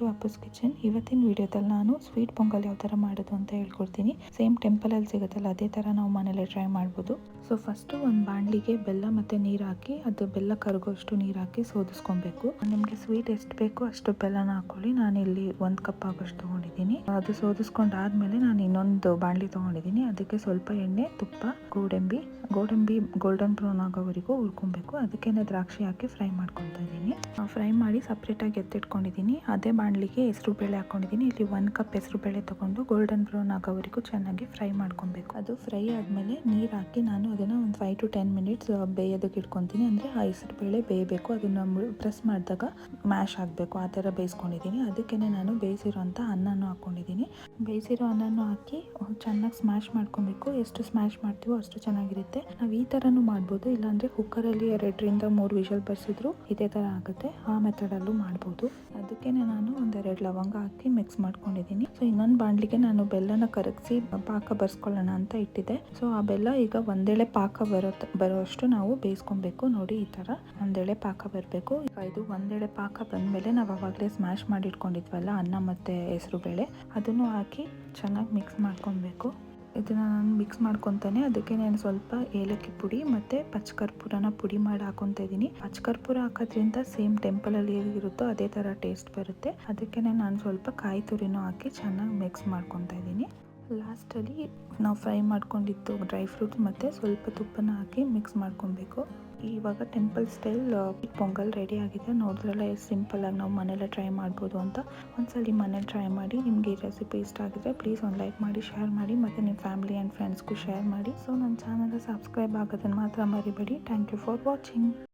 To ಅಪ್ಪುಸ್ kitchen. ಇವತ್ತಿನ ವಿಡಿಯೋದಲ್ಲಿ ನಾನು ಸ್ವೀಟ್ ಪೊಂಗಲ್ ಯಾವ ಥರ ಮಾಡೋದು ಅಂತ ಹೇಳ್ಕೊಡ್ತೀನಿ. ಸೇಮ್ ಟೆಂಪಲಲ್ಲಿ ಸಿಗುತ್ತಲ್ಲ ಅದೇ ಥರ ನಾವು ಮನೇಲಿ ಟ್ರೈ ಮಾಡ್ಬೋದು. ಸೊ ಫಸ್ಟು ಒಂದು ಬಾಣಲಿಗೆ ಬೆಲ್ಲ ಮತ್ತು ನೀರು ಹಾಕಿ ಅದು ಬೆಲ್ಲ ಕರಗೋಷ್ಟು ನೀರು ಹಾಕಿ ಸೋದಿಸ್ಕೊಬೇಕು. ನಿಮಗೆ ಸ್ವೀಟ್ ಎಷ್ಟು ಬೇಕೋ ಅಷ್ಟು ಬೆಲ್ಲನ ಹಾಕೊಳ್ಳಿ. ನಾನಿಲ್ಲಿ 1 ಕಪ್ ಆಗೋಷ್ಟು ತೊಗೊಂಡಿದ್ದೀನಿ. ಅದು ಸೋದಿಸ್ಕೊಂಡಾದ್ಮೇಲೆ ನಾನು ಇನ್ನೊಂದು ಬಾಣಲಿ ತೊಗೊಂಡಿದ್ದೀನಿ. ಅದಕ್ಕೆ ಸ್ವಲ್ಪ ಎಣ್ಣೆ, ತುಪ್ಪ, ಗೋಡಂಬಿ ಗೋಲ್ಡನ್ ಬ್ರೌನ್ ಆಗೋವರೆಗೂ ಹುರ್ಕೊಬೇಕು. ಅದಕ್ಕೇನೆ ದ್ರಾಕ್ಷಿ ಹಾಕಿ ಫ್ರೈ ಮಾಡ್ಕೊತಾ ಇದ್ದೀನಿ. ಫ್ರೈ ಮಾಡಿ ಸಪ್ರೇಟಾಗಿ ಎತ್ತಿಟ್ಕೊಂಡಿದ್ದೀನಿ. ಅದೇ ಬಾಣಲಿಗೆ ಹೆಸರು ಬೇಳೆ ಹಾಕೊಂಡಿದ್ದೀನಿ. ಇಲ್ಲಿ 1 ಕಪ್ ಹೆಸರು ಬೇಳೆ ತೊಗೊಂಡು ಗೋಲ್ಡನ್ ಬ್ರೌನ್ ಆಗೋವರೆಗೂ ಚೆನ್ನಾಗಿ ಫ್ರೈ ಮಾಡ್ಕೊಬೇಕು. ಅದು ಫ್ರೈ ಆದಮೇಲೆ ನೀರು ಹಾಕಿ ನಾನು ಅದನ್ನು ಒಂದು 5 to 10 ಮಿನಿಟ್ಸ್ ಬೇಯೋದಕ್ಕೆ ಇಟ್ಕೊತೀನಿ. ಅಂದರೆ ಆ ಹೆಸರು ಬೇಳೆ ಬೇಯಬೇಕು, ಅದನ್ನು ಪ್ರೆಸ್ ಮಾಡಿದಾಗ ಮ್ಯಾಶ್ ಆಗಬೇಕು, ಆ ಥರ ಬೇಯಿಸ್ಕೊಂಡಿದ್ದೀನಿ. ಅದಕ್ಕೇ ನಾನು ಬೇಯಿಸಿರೋಂಥ ಅನ್ನನೂ ಹಾಕ್ಕೊಂಡಿದ್ದೀನಿ. ಬೇಯಿಸಿರೋ ಅನ್ನನೂ ಹಾಕಿ ಚೆನ್ನಾಗಿ ಸ್ಮ್ಯಾಶ್ ಮಾಡ್ಕೊಬೇಕು. ಎಷ್ಟು ಸ್ಮ್ಯಾಶ್ ಮಾಡ್ತೀವೋ ಅಷ್ಟು ಚೆನ್ನಾಗಿರುತ್ತೆ. ನಾವು ಈ ಥರನೂ ಮಾಡ್ಬೋದು, ಇಲ್ಲಾಂದರೆ ಕುಕ್ಕರಲ್ಲಿ 2ರಿಂದ 3 ವಿಷಲ್ ಬರ್ಸಿದ್ರು ಇದೇ ಥರ ಆಗುತ್ತೆ. ಆ ಮೆಥಡಲ್ಲೂ ಮಾಡ್ಬೋದು. ಅದಕ್ಕೆ ನಾನು 1-2 ಲವಂಗ ಹಾಕಿ ಮಿಕ್ಸ್ ಮಾಡ್ಕೊಂಡಿದ್ದೀನಿ. ಸೊ ಇನ್ನೊಂದು ಬಾಣಲಿಗೆ ನಾನು ಬೆಲ್ಲನ ಕರಗಿಸಿ ಪಾಕ ಬರ್ಸ್ಕೊಳ್ಳೋಣ ಅಂತ ಇಟ್ಟಿದ್ದೆ. ಸೊ ಆ ಬೆಲ್ಲ ಈಗ ಒಂದೇಳೆ ಪಾಕ ಬರೋಷ್ಟು ನಾವು ಬೇಯಿಸ್ಕೊಬೇಕು. ನೋಡಿ ಈ ಥರ ಒಂದೇಳೆ ಪಾಕ ಬರಬೇಕು. ಈಗ ಇದು ಒಂದೇಳೆ ಪಾಕ ಬಂದಮೇಲೆ ನಾವು ಅವಾಗಲೇ ಸ್ಮ್ಯಾಶ್ ಮಾಡಿ ಇಟ್ಕೊಂಡಿದ್ವಲ್ಲ ಅನ್ನ ಮತ್ತು ಹೆಸರು ಬೇಳೆ, ಅದನ್ನು ಹಾಕಿ ಚೆನ್ನಾಗಿ ಮಿಕ್ಸ್ ಮಾಡ್ಕೊಬೇಕು. ಇದನ್ನು ನಾನು ಮಿಕ್ಸ್ ಮಾಡ್ಕೊತಾನೆ ಅದಕ್ಕೆ ನಾನು ಸ್ವಲ್ಪ ಏಲಕ್ಕಿ ಪುಡಿ ಮತ್ತು ಪಚ್ಚಕರ್ಪೂರನ ಪುಡಿ ಮಾಡಿ ಹಾಕೊತಾ ಇದ್ದೀನಿ. ಪಚ್ಚಕರ್ಪೂರ ಹಾಕೋದ್ರಿಂದ ಸೇಮ್ ಟೆಂಪಲಲ್ಲಿ ಹೇಗಿರುತ್ತೋ ಅದೇ ಥರ ಟೇಸ್ಟ್ ಬರುತ್ತೆ. ಅದಕ್ಕೆ ನಾನು ಸ್ವಲ್ಪ ಕಾಯಿ ತುರಿನೂ ಹಾಕಿ ಚೆನ್ನಾಗಿ ಮಿಕ್ಸ್ ಮಾಡ್ಕೊತಾ ಇದ್ದೀನಿ. ಲಾಸ್ಟಲ್ಲಿ ನಾವು ಫ್ರೈ ಮಾಡ್ಕೊಂಡಿದ್ದು ಡ್ರೈ ಫ್ರೂಟ್ಸ್ ಮತ್ತು ಸ್ವಲ್ಪ ತುಪ್ಪನ ಹಾಕಿ ಮಿಕ್ಸ್ ಮಾಡ್ಕೊಬೇಕು. ಇವಾಗ ಟೆಂಪಲ್ ಸ್ಟೈಲ್ ಪೊಂಗಲ್ ರೆಡಿ ಆಗಿದೆ. ನೋಡಿದ್ರಲ್ಲ ಎಷ್ಟು ಸಿಂಪಲ್ಲಾಗಿ ನಾವು ಮನೇಲೆ ಟ್ರೈ ಮಾಡ್ಬೋದು ಅಂತ. ಒಂದ್ಸಲಿ ಮನೇಲಿ ಟ್ರೈ ಮಾಡಿ. ನಿಮಗೆ ಈ ರೆಸಿಪಿ ಇಷ್ಟ ಆಗಿದ್ರೆ ಪ್ಲೀಸ್ ಒಂದು ಲೈಕ್ ಮಾಡಿ, ಶೇರ್ ಮಾಡಿ ಮತ್ತು ನಿಮ್ಮ ಫ್ಯಾಮಿಲಿ ಆ್ಯಂಡ್ ಫ್ರೆಂಡ್ಸ್ಗೂ ಶೇರ್ ಮಾಡಿ. ಸೊ ನನ್ನ ಚಾನಲ್ಗೆ ಸಬ್ಸ್ಕ್ರೈಬ್ ಆಗೋದನ್ನು ಮಾತ್ರ ಮರಿಬೇಡಿ. Thank you for watching.